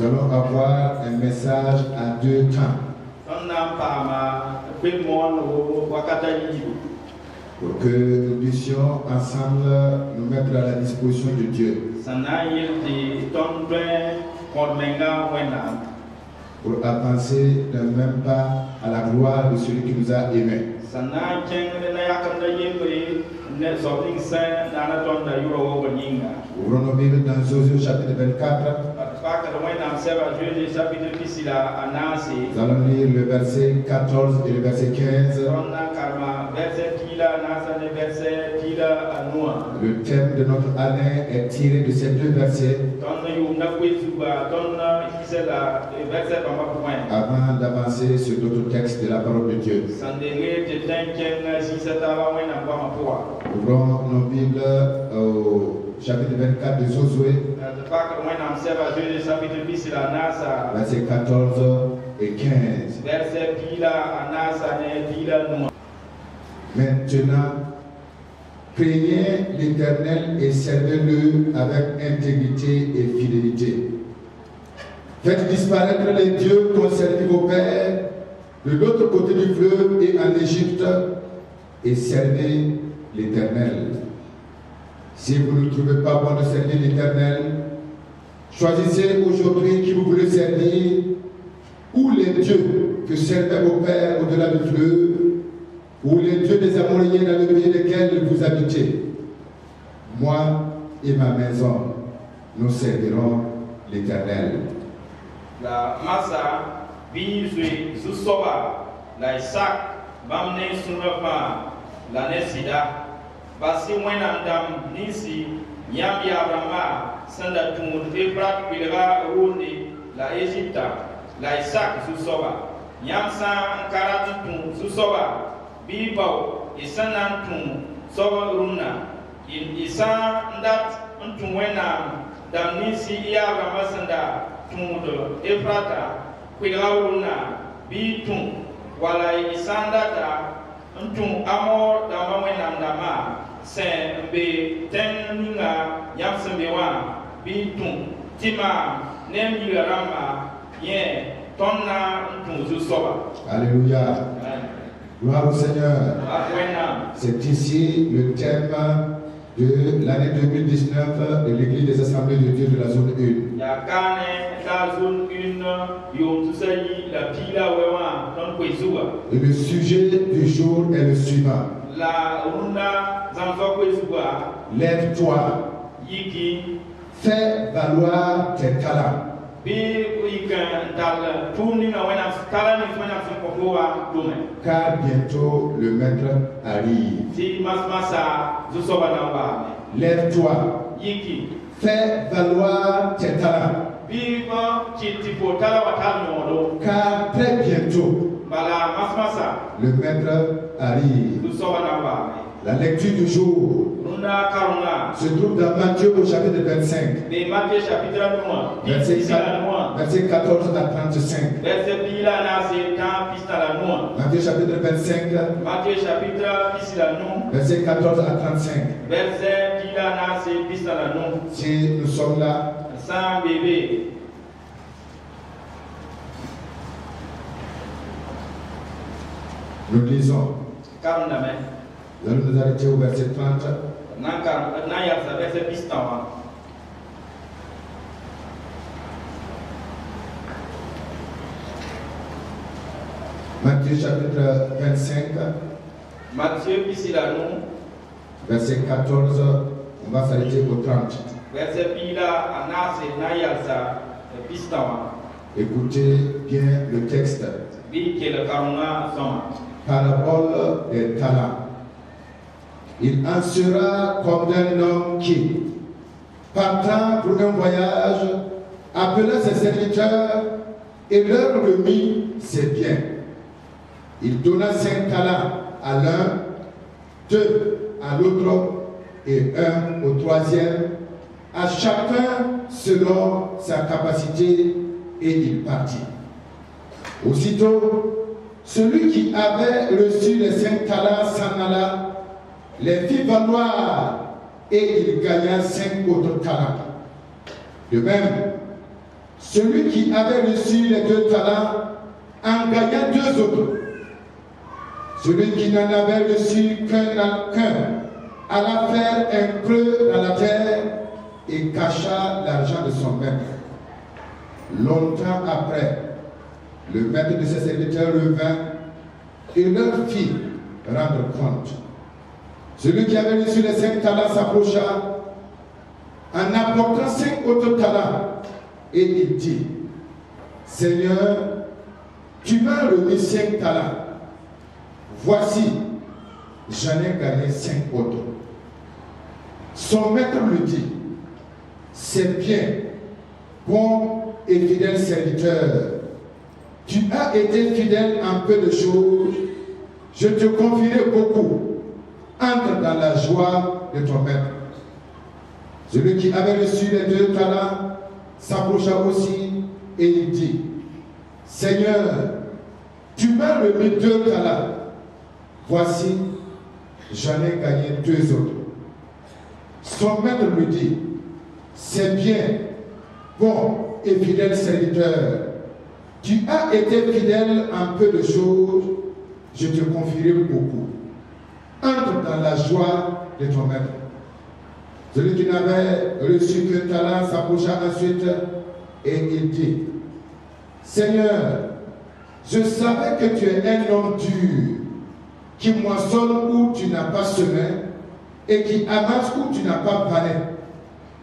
Nous allons avoir un message à deux temps. Pour que nous puissions ensemble nous mettre à la disposition de Dieu. Pour avancer d'un même pas à la gloire de celui qui nous a aimés. Ouvrons nos Bibles dans Josué chapitre 24. Nous allons lire le verset 14 et le verset 15. Le thème de notre année est tiré de ces deux versets. Avant d'avancer sur d'autres textes de la parole de Dieu. Ouvrons nos Bibles au chapitre 24 de Josué. Versets 14 et 15. Maintenant, craignez l'Éternel et servez-le avec intégrité et fidélité. Faites disparaître les dieux qu'ont servi vos pères de l'autre côté du fleuve et en Égypte et servez l'Éternel. Si vous ne trouvez pas bon de servir l'Éternel, choisissez aujourd'hui qui vous voulez servir, ou les dieux que servaient vos pères au-delà du fleuve, ou les dieux des Amoréens dans le pays desquels vous habitez. Moi et ma maison, nous servirons l'Éternel. La massa bizui zusoba la Isaac bamne sunrapa la nesida basi wena ndam nisi nyambi Abrahama sanda tumut Efrat bilga rundi la Egypta la Isaac zusoba nyamsa karatu tum zusoba bibao isanan tum soba runa isa ndat tum wena dam nisi ya Abrahama sanda tumudo Efrata kwilawuna bitum wala isandata ntum amor dama wenandama sen be teninga yamsembewa bitum tima nemilirama ye tonna ntum zusoba. Alléluia. Gloire au Seigneur. C'est ici le thème de l'année 2019 de l'Église des Assemblées de Dieu de la zone 1. Et le sujet du jour est le suivant. Lève-toi, fais valoir tes talents. Car bientôt le maître arrive. Lève-toi, fais valoir tes talents. Car très bientôt le maître arrive. La lecture du jour se trouve dans Matthieu au chapitre 25. Verset 14 à 35. Matthieu chapitre 25. Verset 14 à 35. Si nous sommes là, nous lisons. Nous allons nous arrêter au verset 30. Matthieu chapitre 25. Verset 14. On va s'arrêter au 30. Écoutez bien le texte. Parabole des talents. Il en sera comme d'un homme qui, partant pour un voyage, appela ses serviteurs et leur remit ses biens. Il donna 5 talents à l'un, 2 à l'autre et 1 au troisième, à chacun selon sa capacité, et il partit. Aussitôt, celui qui avait reçu les 5 talents s'en alla, les fit valoir et il gagna 5 autres talents. De même, Celui qui avait reçu les 2 talents en gagna 2 autres. Celui qui n'en avait reçu qu'un alla faire un creux dans la terre et cacha l'argent de son maître. Longtemps après, le maître de ses serviteurs revint et leur fit rendre compte. Celui qui avait reçu les 5 talents s'approcha en apportant 5 autres talents et il dit, Seigneur, tu m'as remis 5 talents. Voici, j'en ai gagné 5 autres. Son maître lui dit, c'est bien, bon et fidèle serviteur. Tu as été fidèle en peu de choses, je te confierai beaucoup. Entre dans la joie de ton maître. Celui qui avait reçu les 2 talents s'approcha aussi et il dit, Seigneur, tu m'as remis 2 talents. Voici, j'en ai gagné 2 autres. Son maître lui dit, c'est bien, bon et fidèle serviteur. Tu as été fidèle en peu de choses, je te confierai beaucoup. Entre dans la joie de ton maître. Celui qui n'avait reçu qu'un talent s'approcha ensuite et il dit, Seigneur, je savais que tu es un homme dur, qui moissonne où tu n'as pas semé et qui amasse où tu n'as pas pané.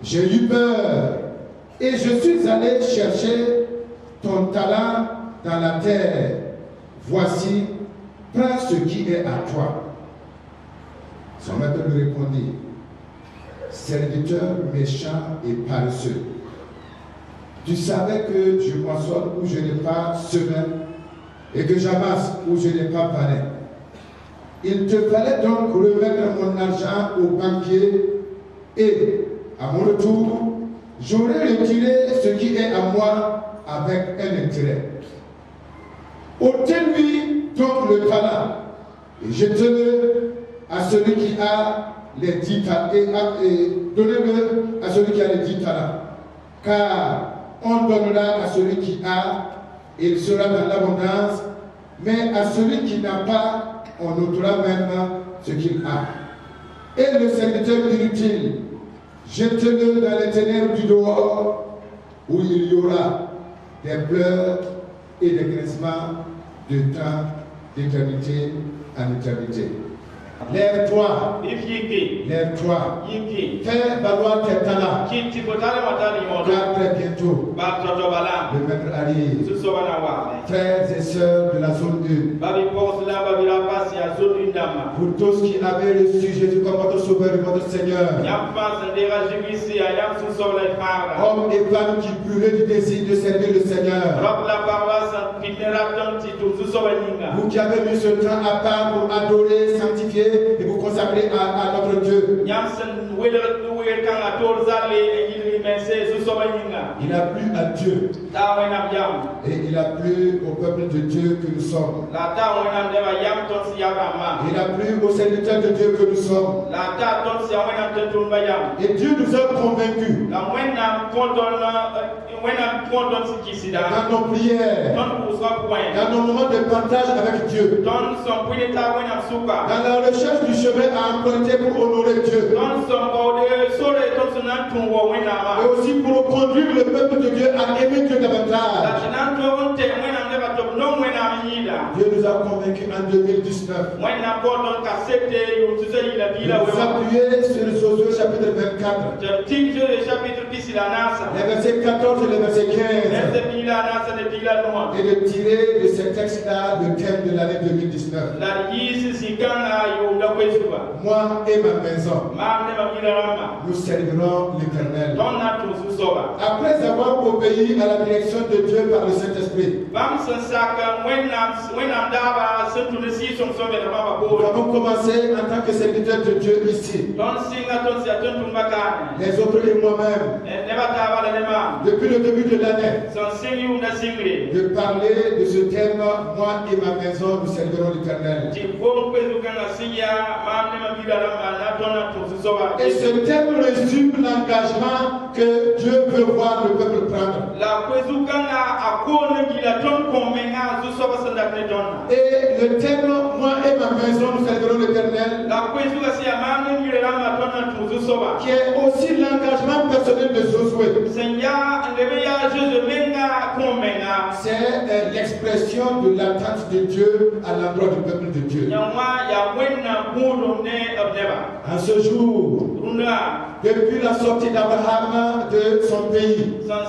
J'ai eu peur et je suis allé chercher ton talent dans la terre. Voici, prends ce qui est à toi. Son maître lui répondit, serviteur méchant et paresseux, tu savais que je moissonne où je n'ai pas semé et que j'amasse où je n'ai pas pané. Il te fallait donc remettre mon argent au banquier et, à mon retour, j'aurais retiré ce qui est à moi avec un intérêt. Ôtez-lui donc le talent et jetez-le à celui qui a les 10 talents et donnez-le à celui qui a les 10 talents. Car on donnera à celui qui a et il sera dans l'abondance, mais à celui qui n'a pas, on ôtera même ce qu'il a. Et le serviteur inutile, jetez-le dans les ténèbres du dehors, où il y aura des pleurs et des grincements de temps d'éternité en éternité. Lève-toi, lève-toi, fais valoir tes talents, car très bientôt, le maître arrive. Frères et sœurs de la zone 1, pour tous qui avaient reçu Jésus comme votre sauveur et votre Seigneur, hommes et femmes qui brûlaient du désir de servir le Seigneur, vous qui avez mis ce temps à part pour adorer, sanctifier et vous consacrer à notre Dieu. Il a plu à Dieu et il a plu au peuple de Dieu que nous sommes. Il a plu aux serviteurs de Dieu que nous sommes. Et Dieu nous a convaincus dans nos prières, dans nos moments de partage avec Dieu, dans la recherche du chemin à emprunter pour honorer Dieu, et aussi pour conduire le peuple de Dieu à aimer Dieu davantage. Dieu nous a convaincus en 2019 de nous appuyer sur le Josué chapitre 24, les versets 14 et les versets 15, et de tirer de ces textes-là le thème de l'année 2019. Moi et ma maison, nous servirons l'Éternel. Après avoir obéi à la direction de Dieu par le Saint-Esprit, Nous avons commencé en tant que serviteurs de Dieu ici. Les autres et moi-même, depuis le début de l'année, de parler de ce thème, moi et ma maison, nous servirons l'Éternel. Et ce thème résume l'engagement que Dieu veut voir le peuple prendre. Et le thème, moi et ma maison, nous servirons l'Éternel, qui est aussi l'engagement personnel de Josué. C'est l'expression de l'attente de Dieu à l'endroit du peuple de Dieu. En ce jour, depuis la sortie d'Abraham de son pays, jusqu'à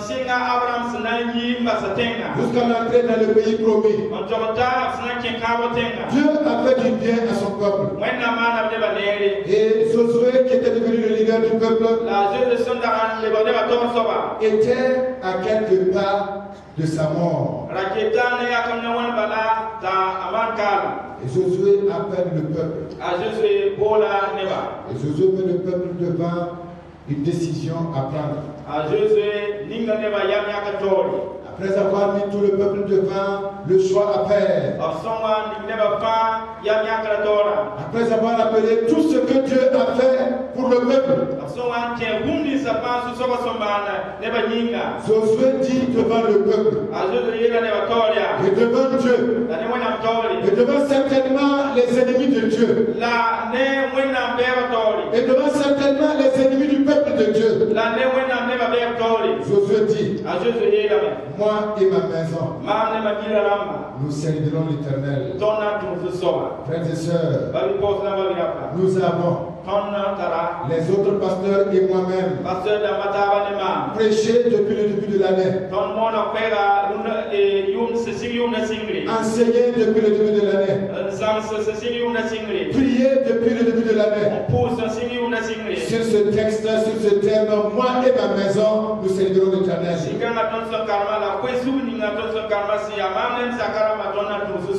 l'entrée dans le pays promis, Dieu a fait du bien à son peuple. Et Josué, qui était devenu le leader du peuple, était à quelques pas de sa mort. Et Josué appelle le peuple. Et Josué met le peuple devant une décision à prendre. Après avoir mis tout le peuple devant le choix à faire, après avoir appelé tout ce que Dieu a fait pour le peuple, Josué dit devant le peuple et devant Dieu et devant certainement les ennemis de Dieu et devant certainement les ennemis du peuple de Dieu, Josué dit, moi et ma maison, nous servirons l'Éternel. Frères et sœurs, nous avons, les autres pasteurs et moi-même, prêché depuis le début de l'année, enseigné depuis le début de l'année, prié depuis le début de l'année. Sur ce texte, sur ce thème, moi et ma maison, nous servirons l'Éternel.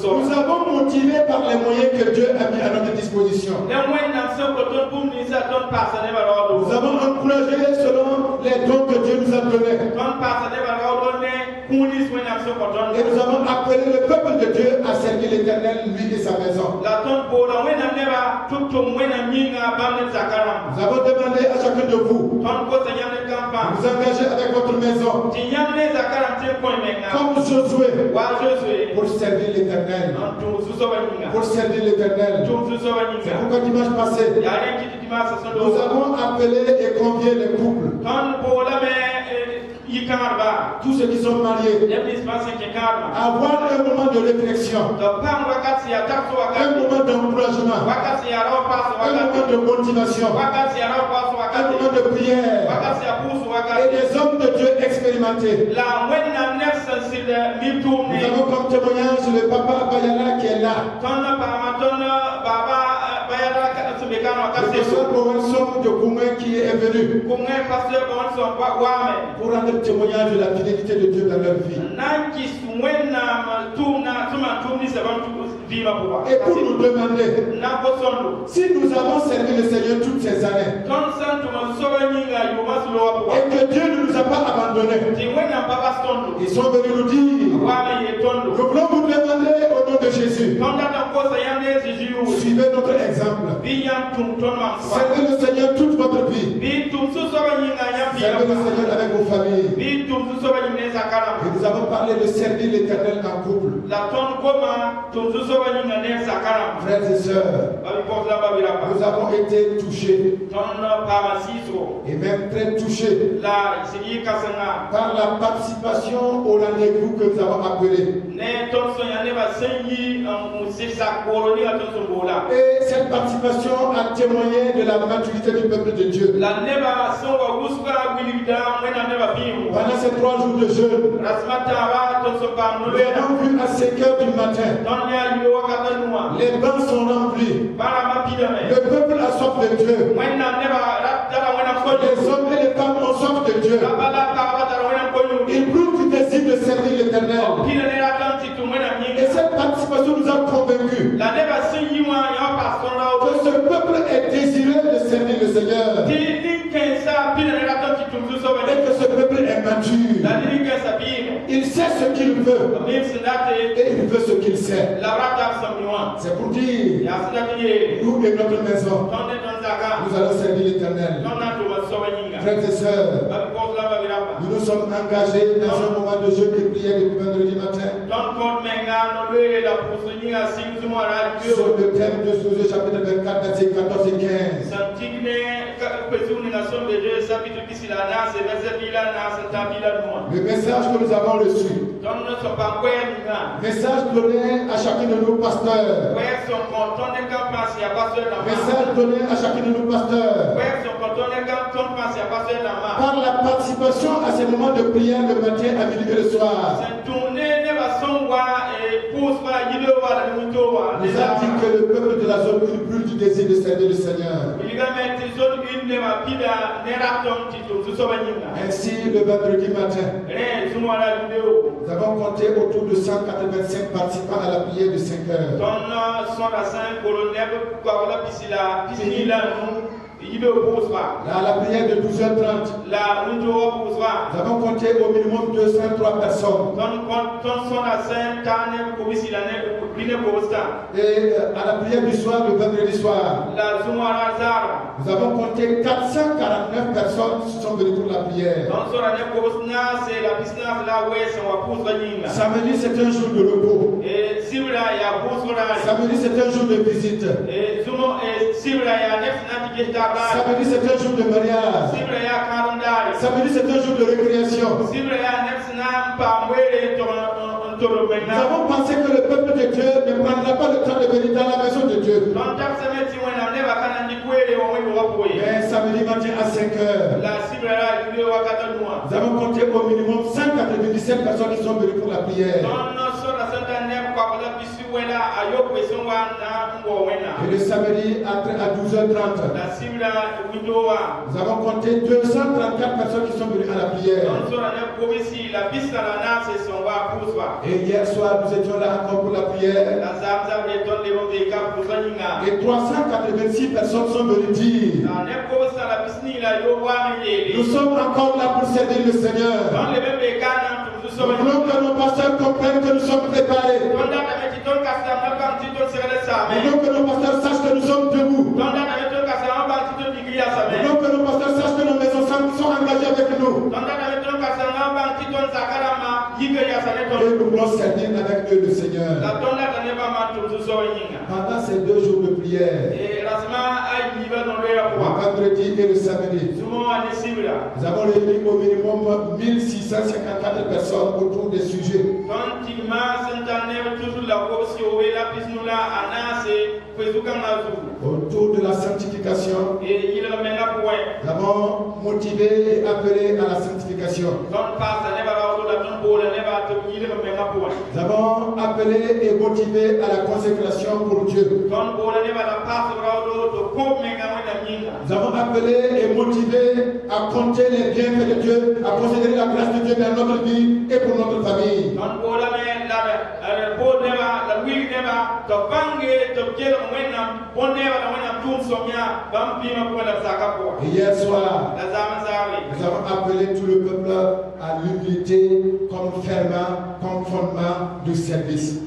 Nous avons motivé par les moyens que Dieu a mis à notre disposition. Nous avons encouragé selon les dons que Dieu nous a donnés. Et nous avons appelé le peuple de Dieu à servir l'Éternel, lui et sa maison. Nous avons demandé à chacun de vous, vous engagez avec votre maison, comme Josué, pour servir l'Éternel. Pour servir l'Éternel. C'est pourquoi dimanche passé, nous avons appelé et convié les couples, tous ceux qui sont mariés, à avoir un moment de réflexion, un moment d'encouragement, un moment de motivation, un moment de prière, et des hommes de Dieu expérimentés. Nous avons comme témoignage le papa Bayala qui est là. Le pasteur Bowenson de Koumé qui est venu pour rendre témoignage de la fidélité de Dieu dans leur vie. Et pour nous demander si nous avons servi le Seigneur toutes ces années et que Dieu ne nous a pas abandonnés, ils sont venus nous dire, nous voulons vous demander au nom de Jésus, suivez notre exemple, servez le Seigneur toute votre vie, servez le Seigneur avec vos familles. Et nous avons parlé de servir l'Éternel en couple. Frères et sœurs, nous avons été touchés et même très touchés par la participation au rendez-vous que nous avons appelé. Et cette participation a témoigné de la maturité du peuple de Dieu. Pendant ces 3 jours de jeûne, nous avons vu à 5 heures du matin, les bancs sont remplis, le peuple a soif de Dieu, les hommes et les femmes ont soif de Dieu, ils brûlent du désir de servir l'Éternel. Et cette sait ce qu'il veut et il veut ce qu'il sait. C'est pour dire, nous et notre maison, nous allons servir l'Éternel. Frères et sœurs, nous nous sommes engagés dans un moment de jeûne et prière depuis vendredi matin sur le thème de Josué chapitre 24, versets 14 et 15. Le message que nous avons reçu, message donné à chacun de nos pasteurs, message donné à chacun de nos pasteurs, par la participation à ces moments de prière le matin, à midi et le soir. Nous a dit que le peuple de la zone brûle du désir de servir le Seigneur. Ainsi, le vendredi matin, nous avons compté autour de 185 participants à la prière de 5 heures. À la prière de 12h30, nous avons compté au minimum 203 personnes. Et à la prière du soir, le vendredi soir, nous avons compté 449 personnes qui sont venues pour la prière. Samedi, c'est un jour de repos. Samedi, c'est un jour de visite. Samedi, c'est un jour de mariage. Samedi, c'est un jour de récréation. Nous avons pensé que le peuple de Dieu ne prendra pas le temps de venir dans la maison de Dieu. Mais samedi matin à 5 heures, nous avons compté au minimum 197 personnes qui sont venues pour la prière. Et le samedi à 12h30, nous avons compté 234 personnes qui sont venues à la prière. Et hier soir, nous étions là encore pour la prière. Et 386 personnes sont venues dire: nous sommes encore là pour servir le Seigneur. Nous voulons que nos pasteurs comprennent que nous sommes préparés. Nous voulons que nos pasteurs sachent que nous sommes debout. Nous voulons que nos pasteurs sachent que nos maisons sont engagées avec nous. Et nous voulons servir avec eux le Seigneur. Pendant ces 2 jours de prière, le vendredi et le samedi, nous avons réuni au minimum 1654 personnes autour des sujets. Autour de la sanctification, nous avons motivé et appelé à la sanctification. Nous avons appelé et motivé à la consécration pour Dieu. Nous avons appelé et motivé à compter les bienfaits de Dieu, à considérer la grâce de Dieu dans notre vie et pour notre famille. Et hier soir, nous avons appelé tout le peuple à l'humilité comme ferment, comme fondement du service.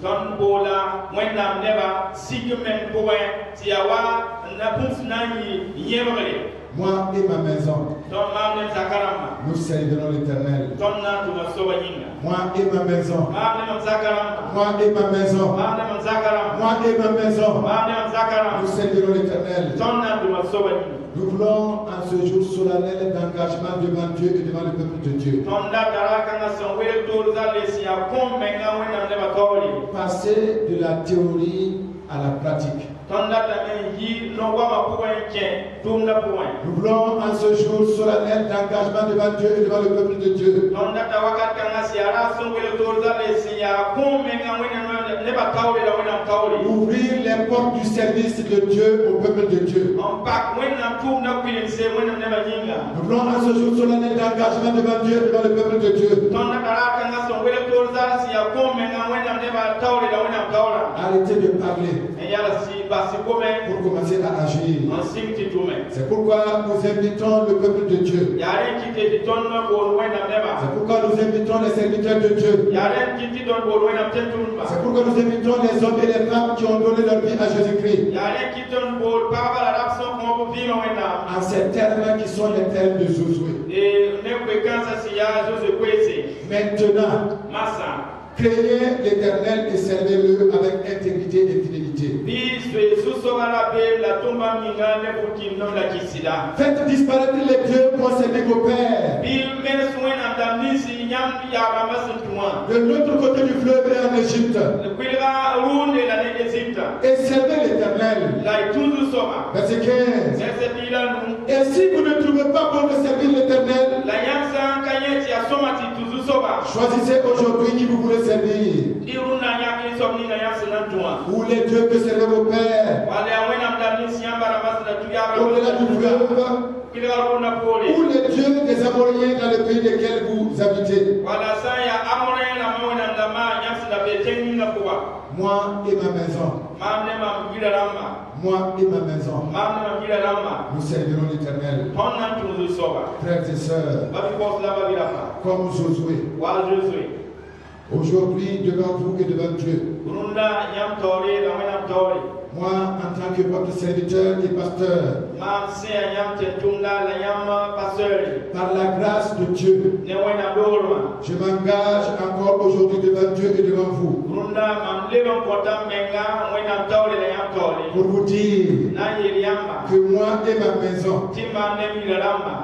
Moi et ma maison, nous servirons l'Éternel. Moi et ma maison, moi et ma maison, moi et ma maison, nous servirons l'Éternel. Nous voulons en ce jour solennel d'engagement devant Dieu et devant le peuple de Dieu passer de la théorie à la pratique. Nous voulons en ce jour solennel d'engagement devant Dieu et devant le peuple de Dieu ouvrir les portes du service de Dieu au peuple de Dieu. Nous voulons en ce jour solennel d'engagement devant Dieu et devant le peuple de Dieu Arrêtez de parler pour commencer à agir. C'est pourquoi nous invitons le peuple de Dieu. C'est pourquoi nous invitons les serviteurs de Dieu. C'est pourquoi nous invitons les hommes et les femmes qui ont donné leur vie à Jésus-Christ. En ces termes qui sont les termes de Josué. Maintenant, craignez l'Éternel et servez-le avec intégrité et fidélité. Faites disparaître les dieux conservés vos pères. De l'autre côté du fleuve et en Égypte. Et servez l'Éternel. Verset 15. Et si vous ne trouvez pas bon de servir l'Éternel, choisissez aujourd'hui qui vous voulez servir. Ou les dieux que servent vos pères. Au-delà du fleuve. Ou les dieux des Amoriens dans le pays desquels vous habitez. Moi et ma maison. Moi et ma maison. Nous servirons l'Éternel. Frères et sœurs, comme Josué. Aujourd'hui, devant vous et devant Dieu. Moi, en tant que votre serviteur et pasteur, par la grâce de Dieu, je m'engage encore aujourd'hui devant Dieu et devant vous pour vous dire que moi et ma maison,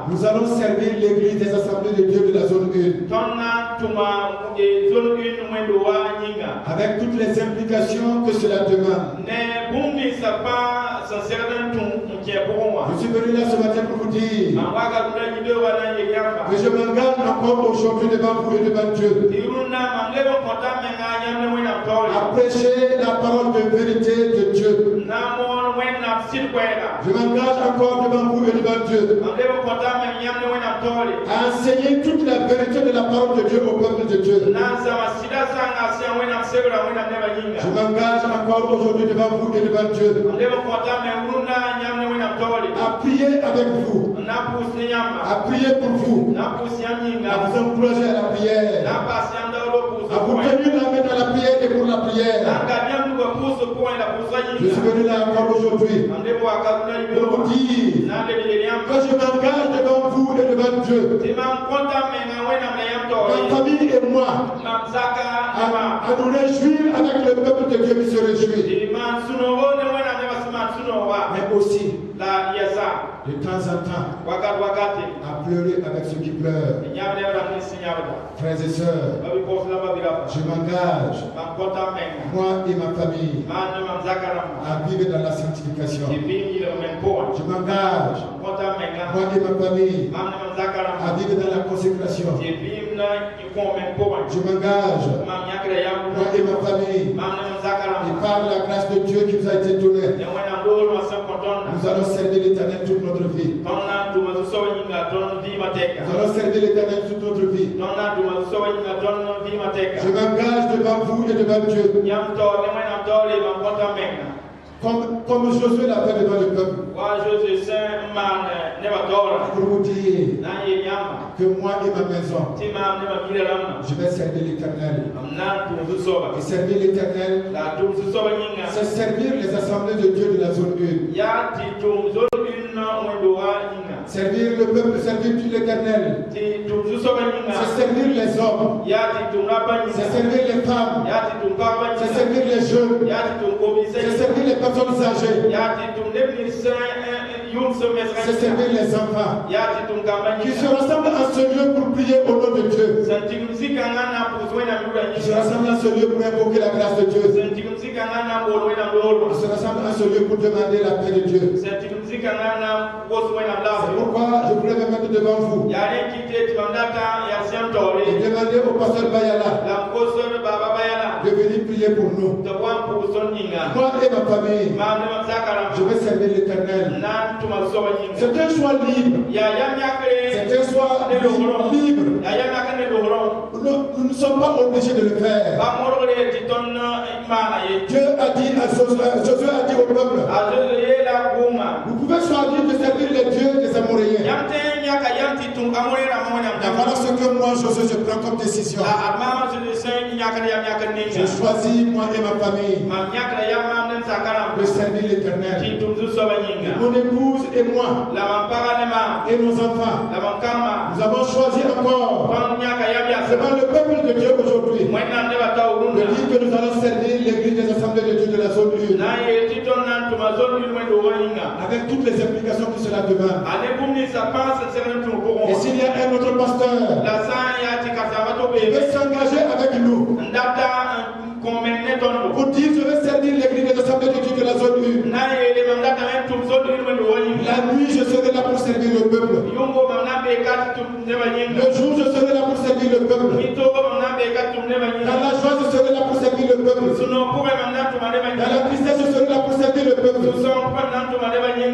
nous allons servir l'église des assemblées de Dieu de la zone 1 avec toutes les implications que cela demande. Je suis venu là ce matin pour vous dire que je m'engage encore aujourd'hui devant vous et devant Dieu à prêcher la parole de vérité de Dieu. Je m'engage encore devant vous et devant Dieu à enseigner toute la vérité de la parole de Dieu au peuple de Dieu. Je m'engage encore aujourd'hui devant vous et devant Dieu à prier avec vous, à prier pour vous, à vous encourager à la prière, à vous tenir la main dans la prière et pour la prière. Je suis venu là encore aujourd'hui pour vous dire que je m'engage devant vous et devant Dieu, ma famille et moi, à nous réjouir avec le peuple de Dieu qui se réjouit. Mais aussi, de temps en temps, à pleurer avec ceux qui pleurent. Frères et sœurs, je m'engage, moi et ma famille, à vivre dans la sanctification. Je m'engage, moi et ma famille, à vivre dans la consécration. Je m'engage, moi et ma famille, et par la grâce de Dieu qui nous a été donnée, nous allons servir l'Éternel toute notre vie. Nous allons servir l'Éternel toute notre vie. Je m'engage devant vous et devant Dieu. Comme Josué l'a fait devant le peuple. Pour vous dire que moi et ma maison, je vais servir l'Éternel. Et servir l'Éternel, c'est servir les assemblées de Dieu de la zone 1. Servir le peuple, servir l'Éternel. C'est servir les hommes. C'est servir les femmes. C'est servir les jeunes. C'est servir les personnes âgées. C'est servir les enfants qui se rassemblent à ce lieu pour prier au nom de Dieu. Qui se rassemblent à ce lieu pour invoquer la grâce de Dieu. Qui se rassemblent à ce lieu pour demander la paix de Dieu. C'est pourquoi je voulais me mettre devant vous et demander au pasteur Bayala de de venir prier pour nous. Moi et ma famille, je vais servir l'Éternel. C'est un choix libre. C'est un choix libre. Nous ne sommes pas obligés de le faire. Dieu a dit à Josué a dit au peuple, vous pouvez choisir de servir les dieux des Amoréens. Et voilà ce que moi, Josué, je prends comme décision. Je choisis, moi et ma famille, de servir l'Éternel. Mon épouse et moi, et nos enfants, nous avons choisi encore, devant le peuple de Dieu aujourd'hui, de dire que nous allons servir l'église des assemblées de Dieu de la zone 1. Avec toutes les implications que cela demande. Et s'il y a un autre pasteur qui veut s'engager avec nous pour dire je vais servir l'église des assemblées de Dieu de la zone 1. La nuit je serai là pour servir le peuple. Le jour je serai là pour servir le peuple. Dans la joie je serai là pour servir le peuple. Dans la tristesse je serai là pour servir le peuple.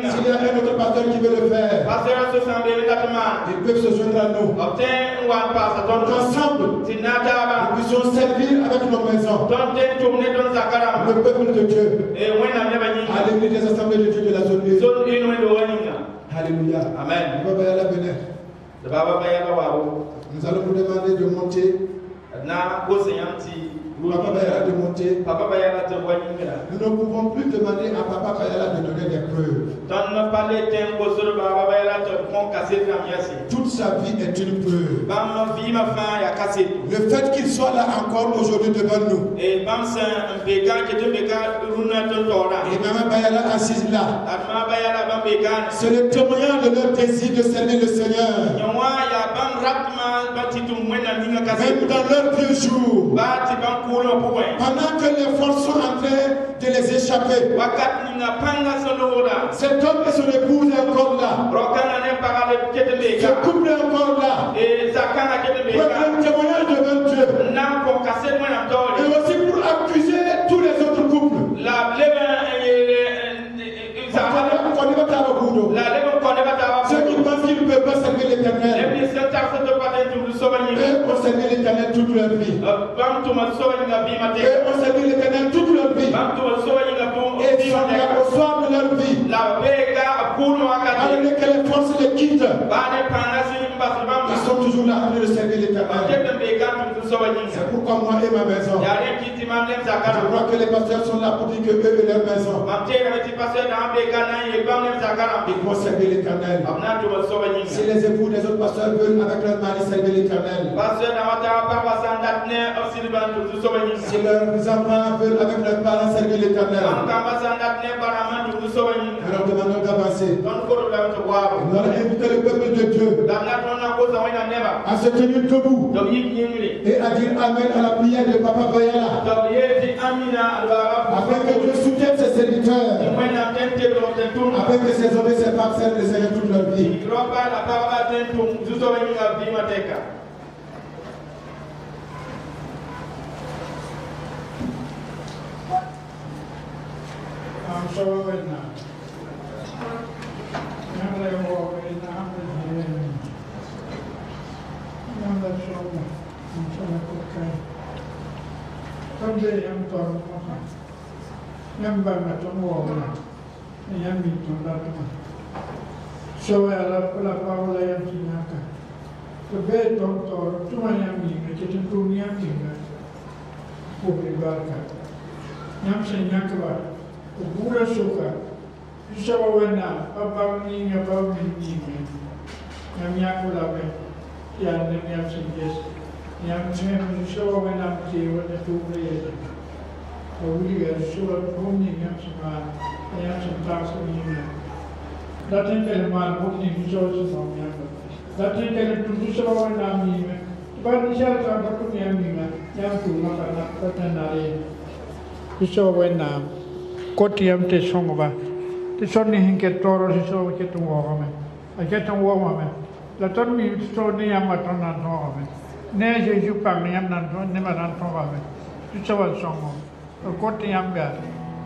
S'il y a un autre pasteur qui veut le faire, ils peuvent se joindre à nous. Ensemble, nous puissions servir avec nos maisons le peuple de Dieu à l'église des assemblées de Dieu de la zone 1. Alléluia. Amen. Nous allons vous demander de monter. Papa Bayala de monter. Nous ne pouvons plus demander à Papa Bayala de donner des preuves. Toute sa vie est une preuve. Le fait qu'il soit là encore aujourd'hui devant nous. Et Maman Bayala assise là. C'est le témoignage de leur désir de servir le Seigneur. Même dans leurs vieux jours. Pendant que les forces sont en train de les échapper, cet homme et son épouse est encore là. Ce couple est encore là. Pour un témoignage devant Dieu. Et aussi pour accuser tous les autres couples. Ceux qui pensent qu'ils ne peuvent pas servir l'Éternel. Et on servir l'Éternel toute leur vie. Et on servir l'Éternel toute leur vie. Et au soir de leur vie, alors que les forces les quittent, ils sont toujours là en train de servir l'Éternel. C'est pourquoi moi et ma maison, je crois que les pasteurs sont là pour dire que eux et leur maison, ils vont servir l'Éternel. Si les époux des autres pasteurs veulent avec leur mari servir l'Éternel, si leurs enfants veulent avec leurs parents servir l'Éternel, nous leur demandons d'avancer. Nous allons inviter le peuple de Dieu à se tenir debout et à dire Amen à la prière de Papa Bayala, afin que Dieu soutienne ses serviteurs, afin que ces hommes et ces femmes servent le Seigneur toute leur vie. So la parola è antinata. Beh, tonto, tu mi amici, che ti tu mi amici, pubblica. Nam se nyakwa, ubura suka. Isawa wena, papa ni ngapa ni. Nam nyakula be. Ya ne nyam se yes. Nyam se isawa wena ti wena tu bre. Owuli ga suwa bumni nyam se ma. Nyam se taso ni. Datin kele mal bumni biso se no nyam. Datin kele tu isawa wena ni. Ba ni sha ta ba tu nyam ni. Nyam tu ma kana patanare. Iso wena kotiam te songoba te sonni hinke toro iso ke tu wome a ke tu wome la ton mi sto ni am atona no me ne je ju pa ni am nan to ne ma nan to wome tu chawa songo ko te yamba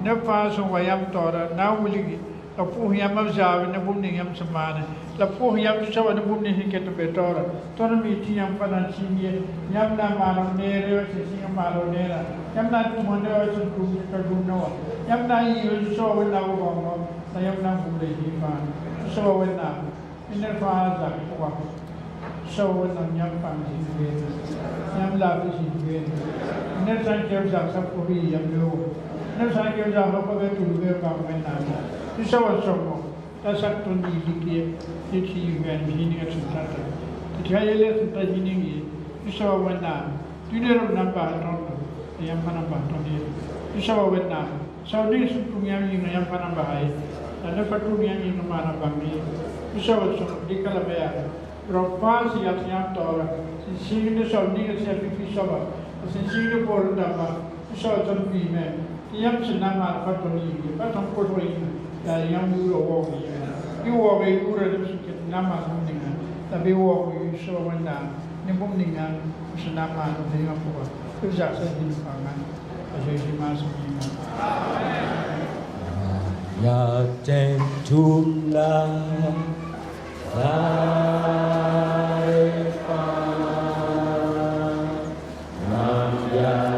ne fa so wayam tora na wuligi la pu yam abzawe ne bum ni yam samana la pu yam tu chawa ne bum ni hiketo be tora tono mi ti yam pana chinye yam na maro ne re se singa maro ne ra yam na tu mo ne o su ku ka du no yam na yi o so wa na wo ngo na yam na bum le hi fa so wa na ine fa za kwa so wa na yam pa ji be yam la bi ji be ne san ke za sa ko bi yam lo ne san ke za ho ko be tu be ka me na tu so wa so mo ta sa to ni di ki ti ti yu ni ni ga su ta ta ti ha yele su ta ji ni ni tu so wa na tu ne ro na ba to yam pa na ba to ni tu so wa na so ni su tu yam ni yam pa na ba hai na fa tu yam ni ma na ba mi tu so wa so di ka la be ya ro pa si ya yam to ra si ni so ni ga se fi so ba si ni por da ba tu so to bi me yam se na ma fa to ni pa to ko ro ni ya yam yu ro wo ni yu wo be yu ra de su ke na ma so ni ga ta be wo yu so wa na ni bum ni ga su na ma no de ga ko tu ja sa ni pa ga a je ji ma so ni ga ya ten tum la Nam ya